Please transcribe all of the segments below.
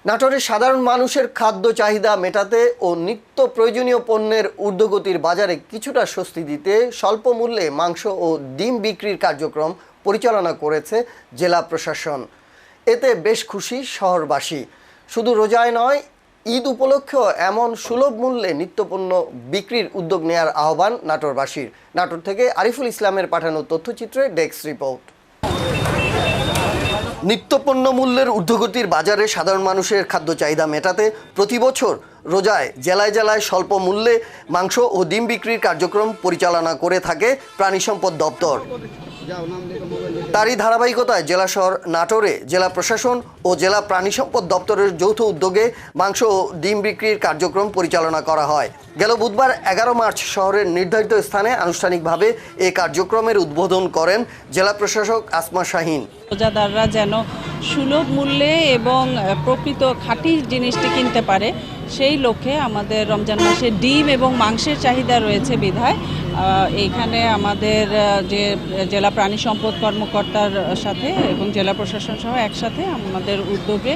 নাটোরে সাধারণ মানুষের খাদ্য চাহিদা মেটাতে ও নিত্য প্রয়োজনীয় পণ্যের ঊর্ধ্বগতির বাজারে কিছুটা স্বস্তি দিতে স্বল্প মূল্যে মাংস ও ডিম বিক্রির কার্যক্রম পরিচালনা করেছে জেলা প্রশাসন। এতে বেশ খুশি শহরবাসী। শুধু রোজায় নয়, ঈদ উপলক্ষেও এমন সুলভ মূল্যে নিত্যপণ্য বিক্রির উদ্যোগ নেয়ার আহ্বান নাটোরবাসীর। নাটোর থেকে আরিফুল ইসলামের পাঠানো তথ্যচিত্রে ডেস্ক রিপোর্ট। নিত্যপণ্য মূল্যের ঊর্ধ্বগতির বাজারে সাধারণ মানুষের খাদ্য চাহিদা মেটাতে প্রতি বছর রোজায় জেলায় জেলায় স্বল্প মূল্যে মাংস ও ডিম বিক্রির কার্যক্রম পরিচালনা করে থাকে প্রাণী সম্পদ দপ্তর। তারই ধারাবাহিকতায় জেলা শহর নাটোরে জেলা প্রশাসন ও জেলা প্রাণী সম্পদ দপ্তরের যৌথ উদ্যোগে মাংস ও ডিম বিক্রির কার্যক্রম পরিচালনা করা হয়। গেল বুধবার 11 মার্চ শহরের নির্ধারিত স্থানে আনুষ্ঠানিকভাবে এই কার্যক্রমের উদ্বোধন করেন জেলা প্রশাসক আসমা শাহিন। রোজাদাররা যেন সুলভ মূল্যে এবং প্রকৃত খাঁটি জিনিসটি কিনতে পারে, সেই লক্ষ্যে আমাদের রমজান মাসে ডিম এবং মাংসের চাহিদা রয়েছে বিধায় এইখানে আমাদের যে জেলা প্রাণী সম্পদ কর্মকর্তার সাথে এবং জেলা প্রশাসন সহ একসাথে আমাদের উদ্যোগে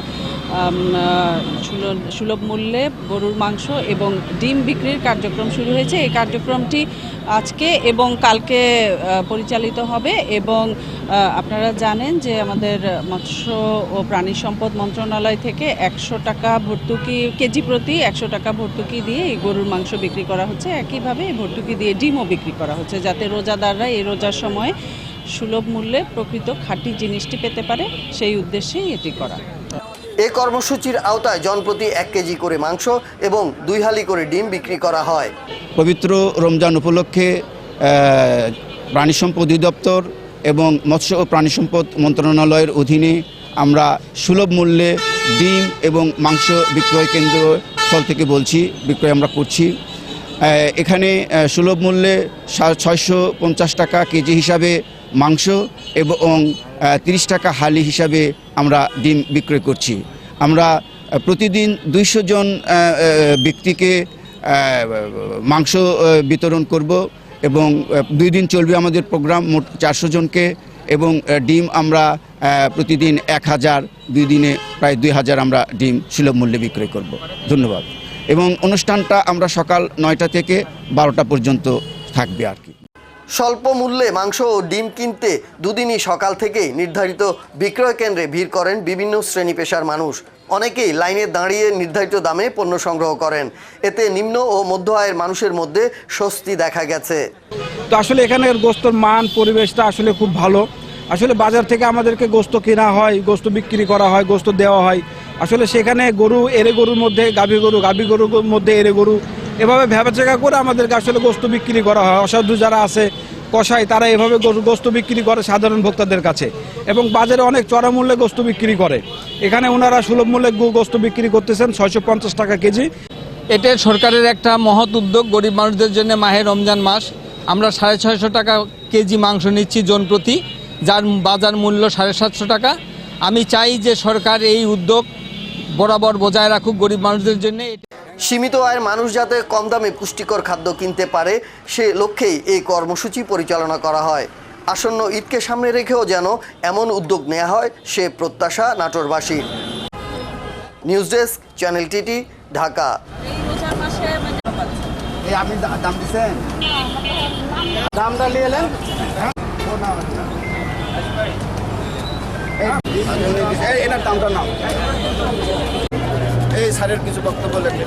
সুলভ মূল্যে গরুর মাংস এবং ডিম বিক্রির কার্যক্রম শুরু হয়েছে। এই কার্যক্রমটি আজকে এবং কালকে পরিচালিত হবে এবং আপনারা জানেন যে আমাদের মৎস্য ও প্রাণী সম্পদ মন্ত্রণালয় থেকে 100 টাকা ভর্তুকি, কেজি প্রতি 100 টাকা ভর্তুকি দিয়ে এই গরুর মাংস বিক্রি করা হচ্ছে। একইভাবে এই ভর্তুকি দিয়ে ডিমও বিক্রি করা হচ্ছে, যাতে রোজাদাররা এই রোজার সময় সুলভ মূল্যে প্রকৃত খাঁটি জিনিসটি পেতে পারে, সেই উদ্দেশ্যেই এটি করা। এই কর্মসূচির আওতায় জনপ্রতি 1 কেজি করে মাংস এবং 2 হালি করে ডিম বিক্রি করা হয়। পবিত্র রমজান উপলক্ষে প্রাণী সম্পদ অধিদপ্তর এবং মৎস্য ও প্রাণী সম্পদ মন্ত্রণালয়ের অধীনে আমরা সুলভ মূল্যে ডিম এবং মাংস বিক্রয় কেন্দ্র স্থল থেকে বলছি, বিক্রয় আমরা করছি। এখানে সুলভ মূল্যে 650 টাকা কেজি হিসাবে মাংস এবং 30 টাকা হালি হিসাবে আমরা ডিম বিক্রয় করছি। আমরা প্রতিদিন 200 জন ব্যক্তিকে মাংস বিতরণ করব এবং 2 দিন চলবে আমাদের প্রোগ্রাম, মোট 400 জনকে, এবং ডিম আমরা প্রতিদিন 1000, 2 দিনে প্রায় 2000 আমরা ডিম সুলভ মূল্যে বিক্রয় করব। ধন্যবাদ। এবং অনুষ্ঠানটা আমরা সকাল 9টা থেকে 12টা পর্যন্ত থাকবে আর কি। স্বল্প মূল্যে মাংস ও ডিম কিনতে দুদিনই সকাল থেকেই নির্ধারিত বিক্রয় কেন্দ্রে ভিড় করেন বিভিন্ন শ্রেণী পেশার মানুষ। অনেকেই লাইনে দাঁড়িয়ে নির্ধারিত দামে পণ্য সংগ্রহ করেন। এতে নিম্ন ও মধ্য আয়ের মানুষের মধ্যে স্বস্তি দেখা গেছে। তো আসলে এখানের গোস্তর মান পরিবেশটা আসলে খুব ভালো। আসলে বাজার থেকে আমাদেরকে গোস্ত কেনা হয়, গোস্ত বিক্রি করা হয়, গোস্ত দেওয়া হয়। আসলে সেখানে গরু, এরে গরুর মধ্যে গাভী গরু, গাভী গরুর মধ্যে এরে গরু, এভাবে ভেবাচেকা করে আমাদেরকে আসলে গোস্ত বিক্রি করা হয়। অসাধু যারা আছে কসাই, তারা এভাবে গোস্ত বিক্রি করে সাধারণ ভোক্তাদের কাছে, এবং বাজারে অনেক চড়া মূল্যে গোস্ত বিক্রি করে। এখানে ওনারা সুলভ মূল্যে গোস্ত বিক্রি করতেছেন 650 টাকা কেজি। এটা সরকারের একটা মহৎ উদ্যোগ। গরিব মানুষদের জন্য মাহে রমজান মাস আমরা 650 টাকা কেজি মাংস নিচ্ছি জনপ্রতি, যার বাজার মূল্য 750 টাকা। আমি চাই যে সরকার এই উদ্যোগ বরাবর বজায় রাখুক গরিব মানুষদের জন্য। সীমিত আয়ের মানুষ যাতে কম দামে পুষ্টিকর খাদ্য কিনতে পারে, সে লক্ষ্যেই এই কর্মসূচি পরিচালনা করা হয়। আসন্ন ঈদকে সামনে রেখেও যেন এমন উদ্যোগ নেওয়া হয়, সে প্রত্যাশা নাটোরবাসীর। News desk, channel TT, Dhaka. আপনি দাম দিচ্ছেন, দামটা নিয়ে এলেন। এটার দামটা নাও। এই স্যারের কিছু বক্তব্য লেখে